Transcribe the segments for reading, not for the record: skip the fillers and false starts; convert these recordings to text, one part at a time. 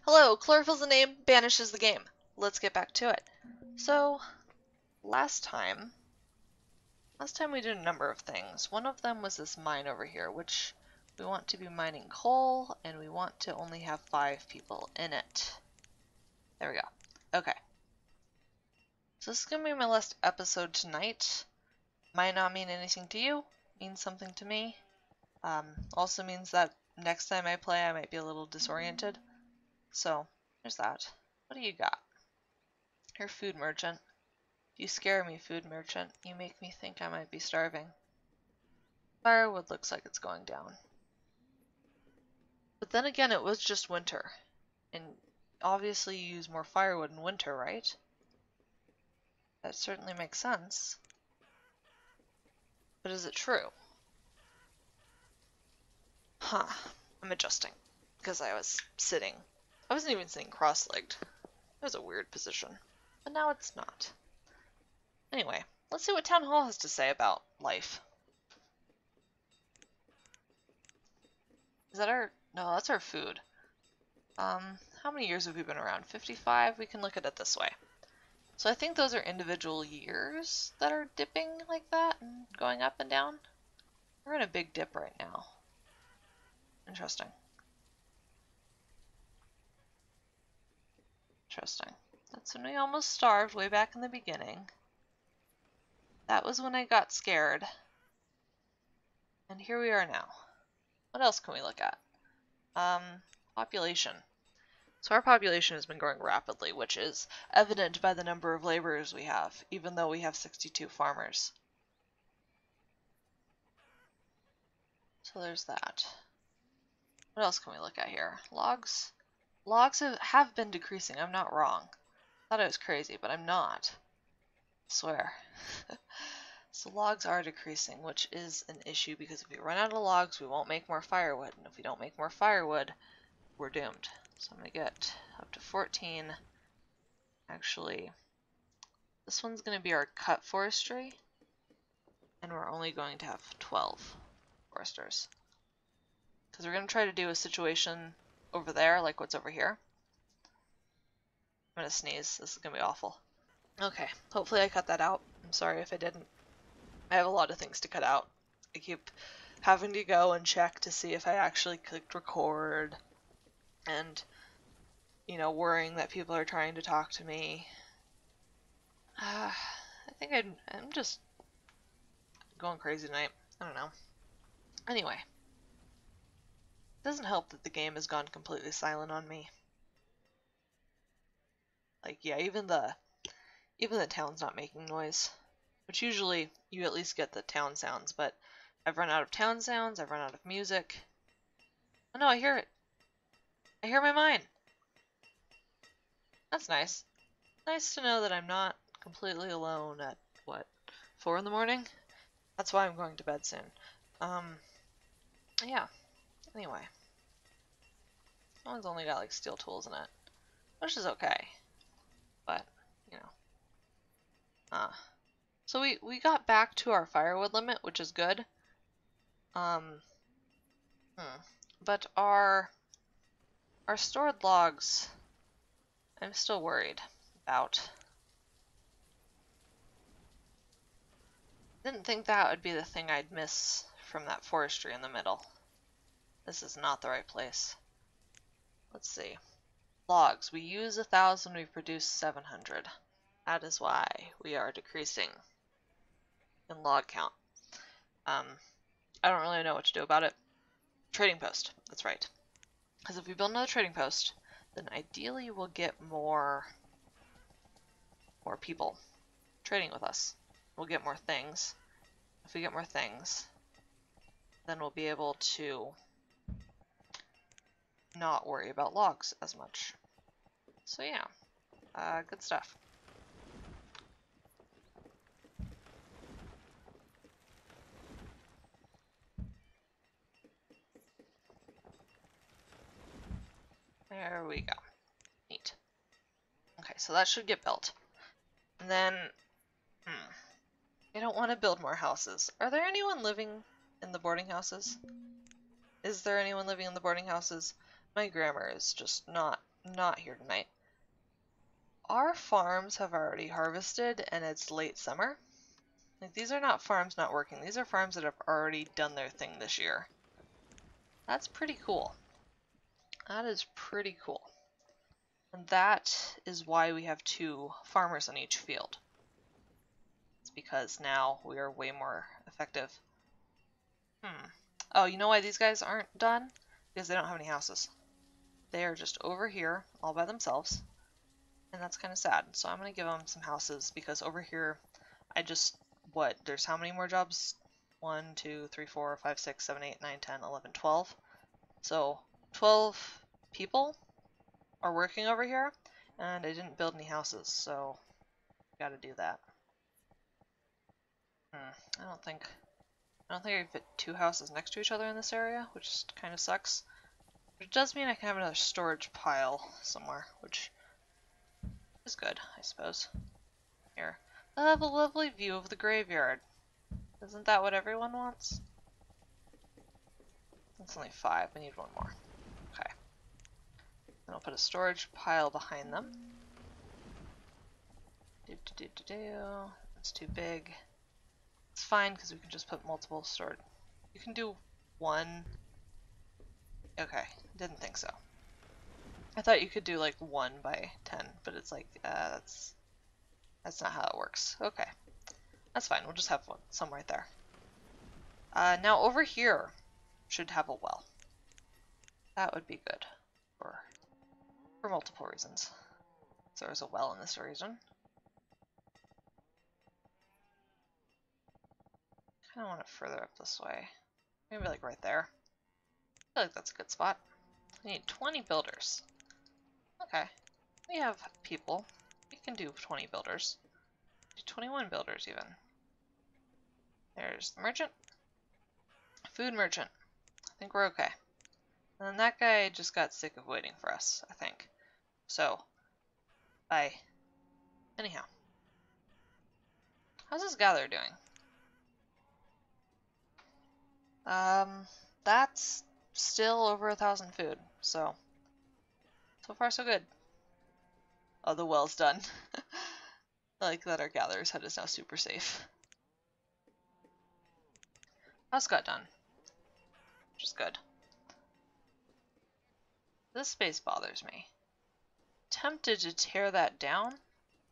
Hello, chlorophyll's the name, Banished is the game. Let's get back to it. So, last time we did a number of things. One of them was this mine over here, which we want to be mining coal, and we want to only have 5 people in it. There we go. Okay. So this is going to be my last episode tonight. Might not mean anything to you, means something to me. Also means that next time I play I might be a little disoriented. So, there's that. What do you got? You're food merchant. You scare me, food merchant. You make me think I might be starving. Firewood looks like it's going down. But then again, it was just winter. And obviously you use more firewood in winter, right? That certainly makes sense. But is it true? Huh. I'm adjusting. Because I was sitting. I wasn't even sitting cross-legged. It was a weird position. But now it's not. Anyway, let's see what Town Hall has to say about life. Is that our... No, that's our food. How many years have we been around? 55? We can look at it this way. So I think those are individual years that are dipping like that and going up and down. We're in a big dip right now. Interesting. Interesting. That's when we almost starved way back in the beginning. That was when I got scared. And here we are now. What else can we look at? Population. So our population has been growing rapidly, which is evident by the number of laborers we have, even though we have 62 farmers. So there's that. What else can we look at here? Logs? Logs have been decreasing, I'm not wrong. I thought I was crazy, but I'm not. I swear. So logs are decreasing, which is an issue because if we run out of logs, we won't make more firewood. And if we don't make more firewood, we're doomed. So I'm going to get up to 14. Actually, this one's going to be our cut forestry. And we're only going to have 12 foresters. Because we're going to try to do a situation over there, like what's over here. I'm going to sneeze. This is going to be awful. Okay, hopefully I cut that out. I'm sorry if I didn't. I have a lot of things to cut out. I keep having to go and check to see if I actually clicked record. And, you know, worrying that people are trying to talk to me. I think I'm just going crazy tonight. I don't know. Anyway. It doesn't help that the game has gone completely silent on me. Like, yeah, even the town's not making noise. Which usually you at least get the town sounds, but I've run out of town sounds, I've run out of music. Oh no, I hear it. I hear my mine. That's nice. Nice to know that I'm not completely alone at, what, 4 in the morning? That's why I'm going to bed soon. Yeah. Anyway. This one's only got, like, steel tools in it. Which is okay. But, you know. So we got back to our firewood limit, which is good. But our stored logs, I'm still worried about. Didn't think that would be the thing I'd miss from that forestry in the middle. This is not the right place. Let's see. Logs. We use 1,000, we produce 700. That is why we are decreasing in log count. I don't really know what to do about it. Trading post. That's right. Because if we build another trading post, then ideally we'll get more people trading with us. We'll get more things. If we get more things, then we'll be able to not worry about logs as much. So yeah, good stuff. There we go. Neat. Okay, so that should get built. And then, I don't want to build more houses. Are there anyone living in the boarding houses? Is there anyone living in the boarding houses? My grammar is just not not here tonight. Our farms have already harvested and it's late summer. Like, these are not farms not working. These are farms that have already done their thing this year. That's pretty cool. That is pretty cool. And that is why we have 2 farmers on each field. It's because now we are way more effective. Oh, you know why these guys aren't done? Because they don't have any houses. They are just over here all by themselves. And that's kind of sad. So I'm going to give them some houses because over here, there's how many more jobs? 1, 2, 3, 4, 5, 6, 7, 8, 9, 10, 11, 12. So 12 people are working over here, and I didn't build any houses, so gotta do that. I don't think I can fit 2 houses next to each other in this area, which kind of sucks. But it does mean I can have another storage pile somewhere, which is good, I suppose. Here. I have a lovely view of the graveyard. Isn't that what everyone wants? That's only 5. We need 1 more. Okay. Then I'll put a storage pile behind them. It's too big. It's fine because we can just put multiple stored. You can do 1. Okay, didn't think so. I thought you could do like 1 by 10, but it's like that's not how it works. Okay, that's fine. We'll just have some right there. Now over here should have a well. That would be good for multiple reasons. So there's a well in this region. I kind of want it further up this way. Maybe like right there. I feel like that's a good spot. We need 20 builders. Okay. We have people. We can do 20 builders. Do 21 builders even. There's the merchant. Food merchant. I think we're okay. And then that guy just got sick of waiting for us, I think. So, bye. Anyhow. How's this gather doing? That's still over 1,000 food, so far so good. Oh, the well's done. I like that our gatherer's hut is now super safe. House got done, which is good. This space bothers me. Tempted to tear that down?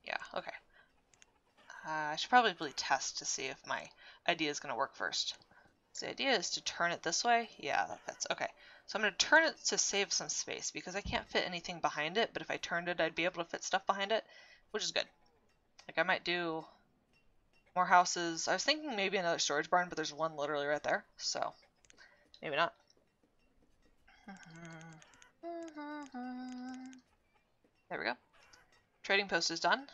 Yeah, okay. I should probably test to see if my idea is going to work first. So the idea is to turn it this way. Yeah, that fits. Okay, so I'm going to turn it to save some space because I can't fit anything behind it, but if I turned it, I'd be able to fit stuff behind it, which is good. Like, I might do more houses. I was thinking maybe another storage barn, but there's one literally right there, so maybe not. There we go. Trading post is done.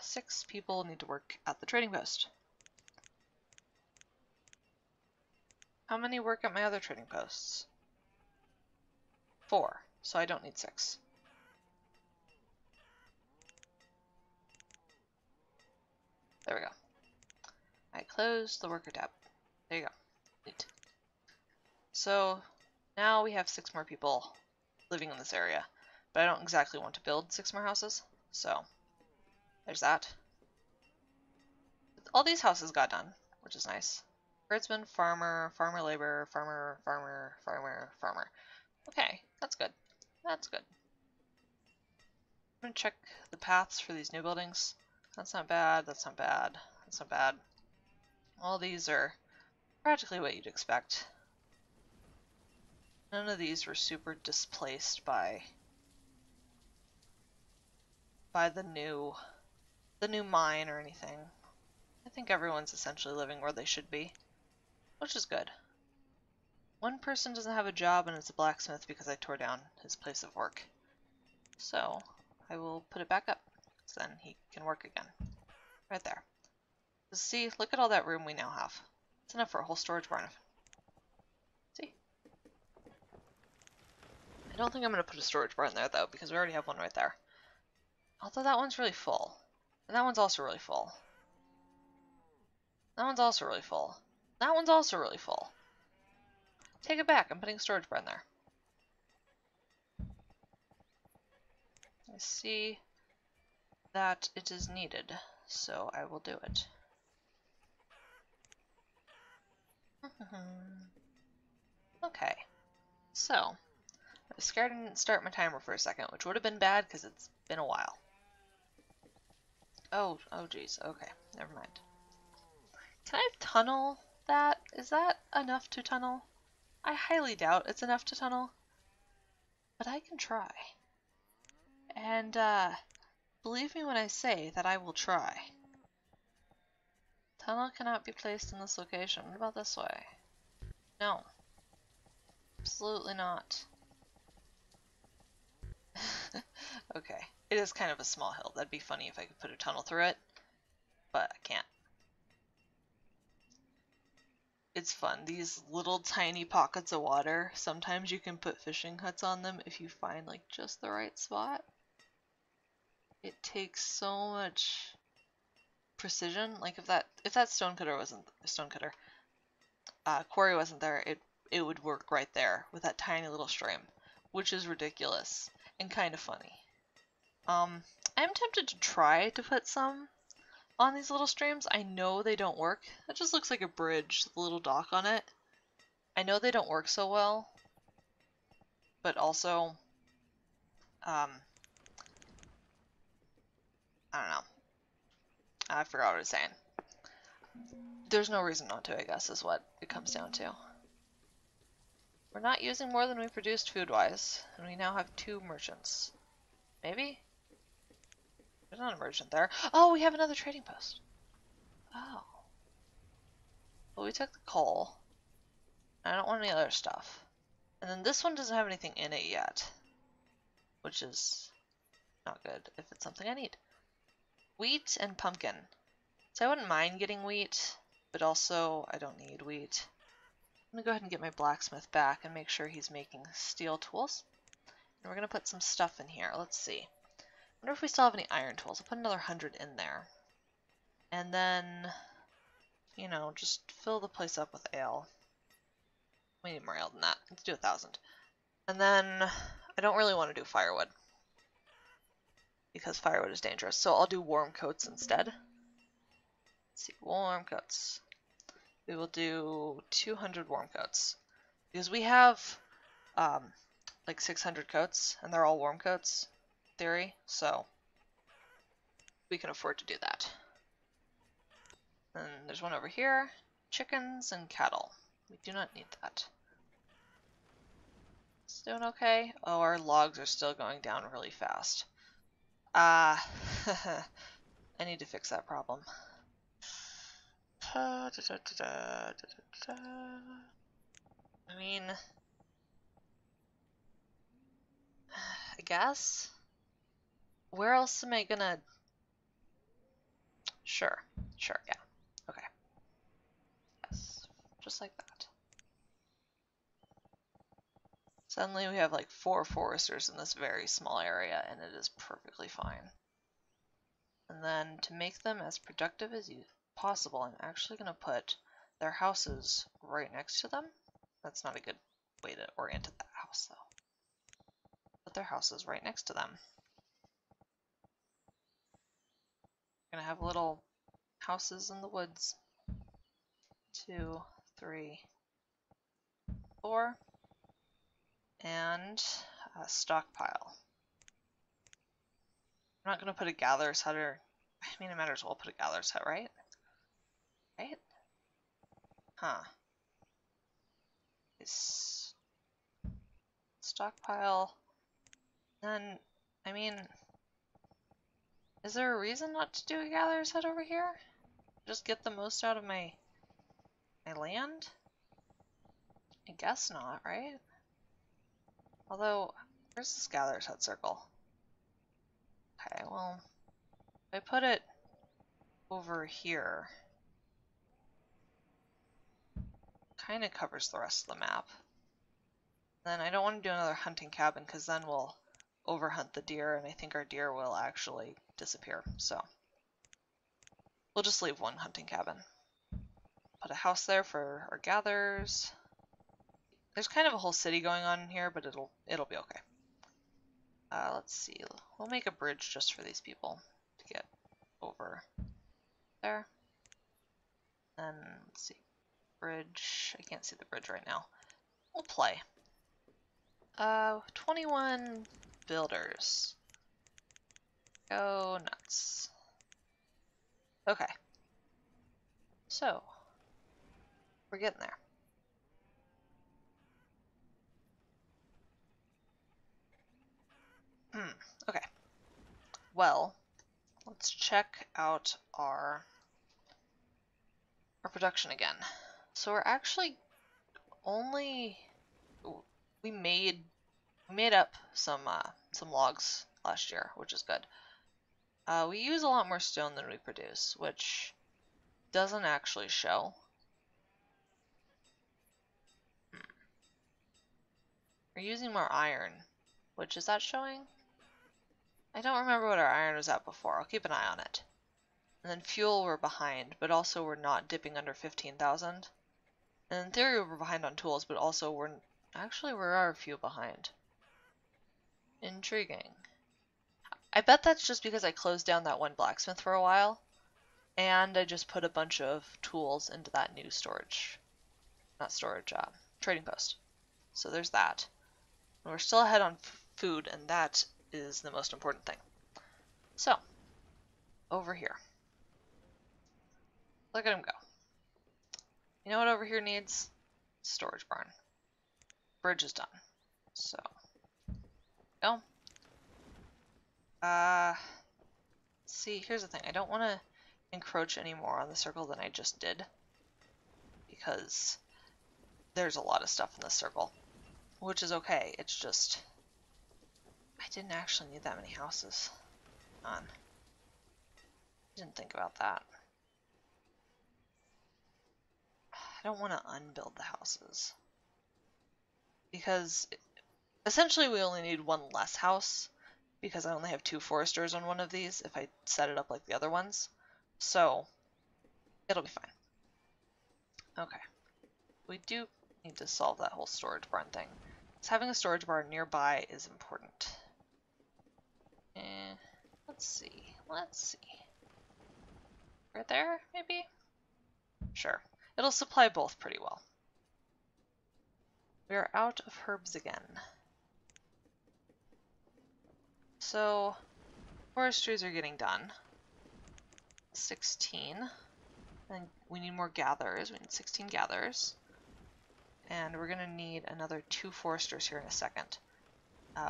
6 people need to work at the trading post. How many work at my other trading posts? 4, so I don't need 6. There we go. I close the worker tab. There you go. Neat. So now we have 6 more people living in this area, but I don't exactly want to build 6 more houses, so there's that. All these houses got done, which is nice. Herdsman, farmer, farmer labor, farmer, farmer, farmer, farmer. Okay, that's good. That's good. I'm gonna check the paths for these new buildings. That's not bad, that's not bad, that's not bad. All these are practically what you'd expect. None of these were super displaced by the new mine or anything. I think everyone's essentially living where they should be, which is good. One person doesn't have a job and it's a blacksmith because I tore down his place of work. So I will put it back up, so then he can work again. Right there. See, look at all that room we now have. It's enough for a whole storage barn. See? I don't think I'm going to put a storage barn there though, because we already have one right there. Although that one's really full. And that one's also really full. That one's also really full. That one's also really full. Take it back, I'm putting a storage barn there. I see that it is needed, so I will do it. Okay, so I was scared I didn't start my timer for a second, which would have been bad because it's been a while. Oh geez, okay, never mind. Can I tunnel that? Is that enough to tunnel? I highly doubt it's enough to tunnel, but I can try. And, believe me when I say that I will try. Tunnel cannot be placed in this location. What about this way? No. Absolutely not. Okay. It is kind of a small hill. That'd be funny if I could put a tunnel through it, but I can't. It's fun. These little tiny pockets of water, sometimes you can put fishing huts on them if you find like just the right spot. It takes so much precision. Like if that stonecutter wasn't quarry wasn't there, it would work right there with that tiny little stream, which is ridiculous and kind of funny. I'm tempted to try to put some on these little streams. I know they don't work. That just looks like a bridge, the little dock on it. I know they don't work so well, but also, I don't know. I forgot what I was saying. There's no reason not to, I guess, is what it comes down to. We're not using more than we produced food-wise, and we now have 2 merchants. Maybe? There's not a merchant there. Oh, we have another trading post. Oh. Well, we took the coal. I don't want any other stuff. And then this one doesn't have anything in it yet, which is not good if it's something I need. Wheat and pumpkin. So I wouldn't mind getting wheat, but also I don't need wheat. I'm gonna go ahead and get my blacksmith back and make sure he's making steel tools. And we're gonna put some stuff in here. Let's see. I wonder if we still have any iron tools. I'll put another 100 in there. And then, you know, just fill the place up with ale. We need more ale than that. Let's do 1,000. And then I don't really want to do firewood because firewood is dangerous. So I'll do warm coats instead. Let's see, warm coats. We will do 200 warm coats because we have like 600 coats and they're all warm coats in theory, so we can afford to do that. And there's one over here, chickens and cattle. We do not need that. It's doing okay. Oh, our logs are still going down really fast. I need to fix that problem. I mean, I guess. Where else am I gonna? Sure, yeah. Okay. Yes, just like that. Suddenly we have like 4 foresters in this very small area, and it is perfectly fine. And then to make them as productive as possible, I'm actually going to put their houses right next to them. That's not a good way to orient that house, though. Put their houses right next to them. We're going to have little houses in the woods. 2, 3, 4. And a stockpile. I'm not going to put a gatherer's hut or... I mean, I might as well put a gatherer's hut, right? Right? Huh. This stockpile. Then, I mean, is there a reason not to do a gatherer's hut over here? Just get the most out of my land? I guess not, right? Although, where's this gatherer's hut circle? Okay, well, if I put it over here, kind of covers the rest of the map. Then I don't want to do another hunting cabin because then we'll overhunt the deer and I think our deer will actually disappear. So we'll just leave one hunting cabin. Put a house there for our gatherers. There's kind of a whole city going on in here, but it'll be okay. Let's see. We'll make a bridge just for these people to get over there. And let's see. Bridge. I can't see the bridge right now. We'll play. 21 builders. Go nuts. Okay. So, we're getting there. Okay. Well, let's check out our production again. So we're actually only we made up some logs last year, which is good. We use a lot more stone than we produce, which doesn't actually show. We're using more iron, which is that showing? I don't remember what our iron was at before. I'll keep an eye on it. And then fuel we're behind, but also we're not dipping under 15,000. And in theory we're behind on tools, but also we are a few behind. Intriguing. I bet that's just because I closed down that one blacksmith for a while, and I just put a bunch of tools into that new trading post. So there's that. And we're still ahead on food, and that is the most important thing. So, over here. Look at him go. You know what over here needs? Storage barn. Bridge is done. So, go. See, here's the thing. I don't want to encroach any more on the circle than I just did, because there's a lot of stuff in this circle, which is okay. It's just I didn't actually need that many houses. Didn't think about that. I don't want to unbuild the houses, because essentially we only need one less house, because I only have 2 foresters on one of these if I set it up like the other ones. So it'll be fine. Okay. We do need to solve that whole storage barn thing. So having a storage barn nearby is important. Let's see. Right there, maybe? Sure. It'll supply both pretty well. We are out of herbs again. So, forestries are getting done. 16. And we need more gatherers. We need 16 gatherers. And we're going to need another 2 foresters here in a second.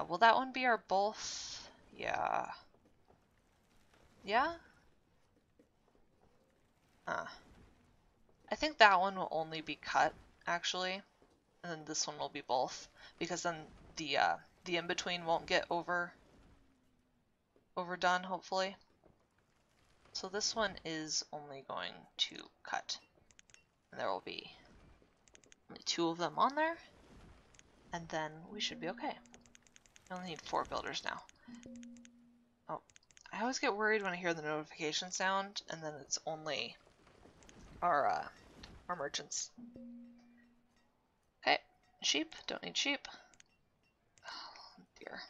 Will that one be our both? Yeah. Yeah? I think that one will only be cut, actually. And then this one will be both. Because then the in-between won't get overdone, hopefully. So this one is only going to cut. And there will be only 2 of them on there. And then we should be okay. I only need 4 builders now. Oh, I always get worried when I hear the notification sound, and then it's only our merchants. Okay, sheep. Don't need sheep. Oh dear.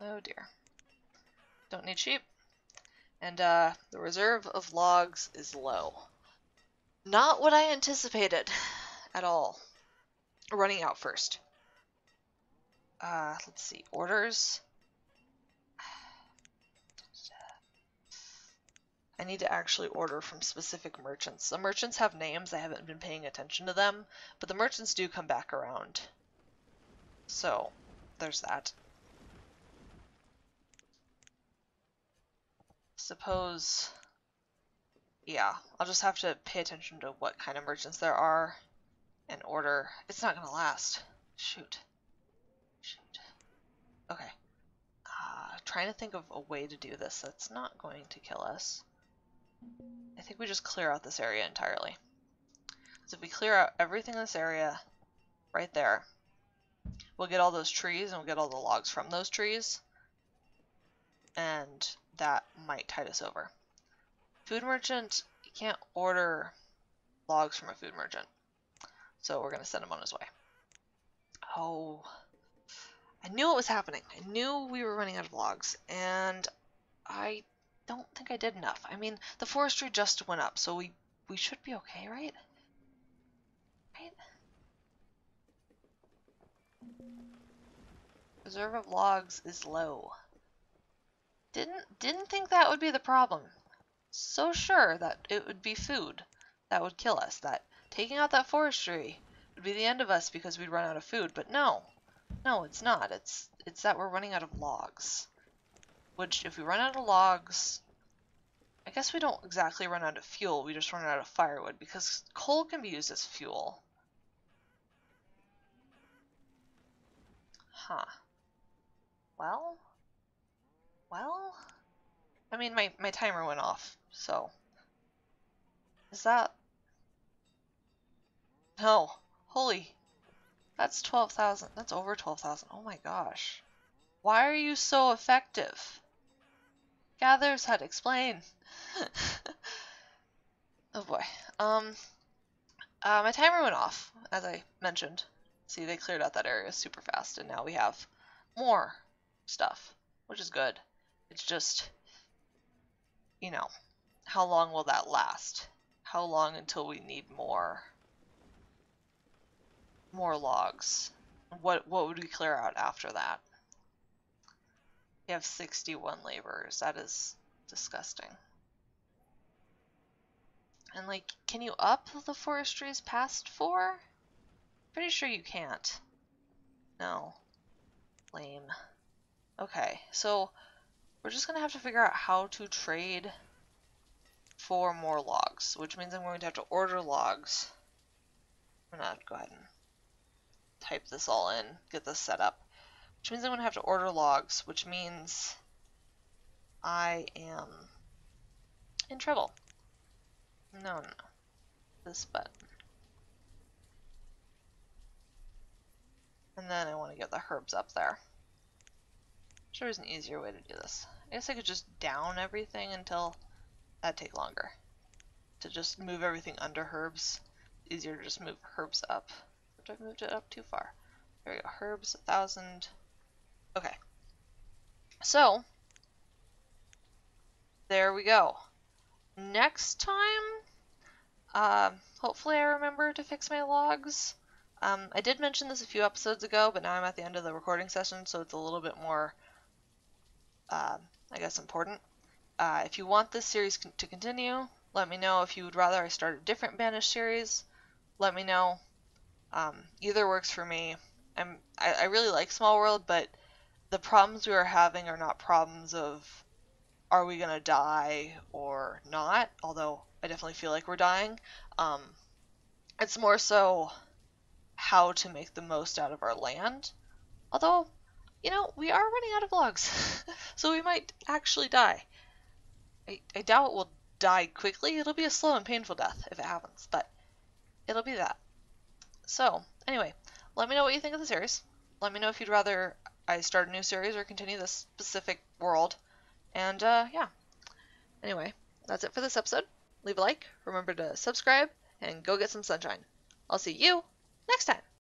Oh dear. Don't need sheep. And the reserve of logs is low. Not what I anticipated at all. Running out first. Let's see. Orders. I need to actually order from specific merchants. The merchants have names. I haven't been paying attention to them, but the merchants do come back around. So, there's that. Suppose, yeah, I'll just have to pay attention to what kind of merchants there are and order. It's not gonna last. Shoot. Okay. Trying to think of a way to do this that's not going to kill us. I think we just clear out this area entirely. So if we clear out everything in this area right there, we'll get all those trees and we'll get all the logs from those trees, and that might tide us over. Food merchant, you can't order logs from a food merchant, so we're going to send him on his way. Oh, I knew it was happening. I knew we were running out of logs, and I don't think I did enough. I mean, the forestry just went up, so we should be okay, right? Right? Reserve of logs is low. Didn't think that would be the problem. So sure that it would be food that would kill us, that taking out that forestry would be the end of us because we'd run out of food, but no. No, it's not. It's that we're running out of logs. Which, if we run out of logs, I guess we don't exactly run out of fuel, we just run out of firewood, because coal can be used as fuel. Huh. Well? Well? I mean, my timer went off, so... Is that... No. Holy... That's 12,000. That's over 12,000. Oh my gosh. Why are you so effective? Gather's Hut, explain. Oh boy. My timer went off, as I mentioned. See, they cleared out that area super fast, and now we have more stuff, which is good. It's just, you know, how long will that last? How long until we need more logs? What would we clear out after that? We have 61 laborers. That is disgusting. And like, can you up the forestries past 4? Pretty sure you can't. No. Lame. Okay, so we're just gonna have to figure out how to trade for more logs, which means I'm going to have to order logs. I'm gonna go ahead and type this all in, get this set up, which means I'm gonna have to order logs, which means I am in trouble. No, this button. And then I want to get the herbs up there. Sure, there's an easier way to do this. I guess I could just down everything until that'd take longer. To just move everything under herbs. Easier to just move herbs up. But I've moved it up too far. There we go. Herbs, 1,000. Okay. So, there we go. Next time, hopefully I remember to fix my logs. I did mention this a few episodes ago, but now I'm at the end of the recording session, so it's a little bit more, I guess, important. If you want this series to continue, let me know. If you would rather I start a different Banished series, let me know. Either works for me. I really like Small World, but the problems we are having are not problems of are we gonna die or not, although I definitely feel like we're dying. It's more so how to make the most out of our land. Although, you know, we are running out of logs, so we might actually die. I doubt we'll die quickly. It'll be a slow and painful death if it happens, but it'll be that. So, anyway, let me know what you think of the series. Let me know if you'd rather I start a new series or continue this specific world. And, yeah. Anyway, that's it for this episode. Leave a like, remember to subscribe, and go get some sunshine. I'll see you next time.